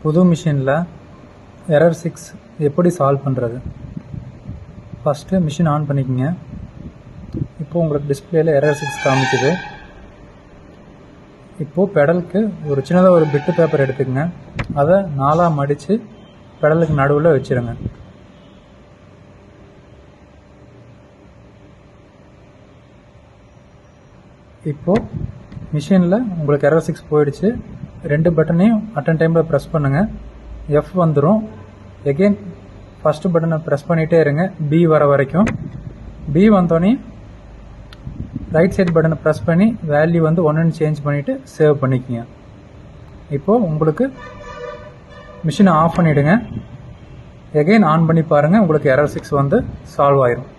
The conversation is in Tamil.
புது மிஷினில் எரர் 6 எப்படி சால்வ் பண்ணுறது? ஃபஸ்ட்டு மிஷின் ஆன் பண்ணிக்கோங்க. இப்போது உங்களுக்கு டிஸ்பிளேயில் எரர் 6 காமிக்குது. இப்போது பெடலுக்கு ஒரு சின்னதாக ஒரு பிட்டு பேப்பர் எடுத்துக்கங்க. அதை 4ஆக மடித்து பெடலுக்கு நடுவில் வச்சுருங்க. இப்போது மிஷினில் உங்களுக்கு எரர் 6 போயிடுச்சு. 2 பட்டனையும் அட்டன் டைமில் ப்ரெஸ் பண்ணுங்கள். F வந்துடும். எகெயின் ஃபஸ்ட்டு பட்டனை ப்ரெஸ் பண்ணிகிட்டே இருங்க B வர வரைக்கும். B வந்தோடனே ரைட் சைட் பட்டனை ப்ரெஸ் பண்ணி வேல்யூ வந்து 1ன்னு சேஞ்ச் பண்ணிவிட்டு சேவ் பண்ணிக்கோங்க. இப்போது உங்களுக்கு மிஷினை ஆஃப் பண்ணிவிடுங்க. எகெயின் ஆன் பண்ணி பாருங்கள். உங்களுக்கு எரர் 6 வந்து சால்வ் ஆயிரும்.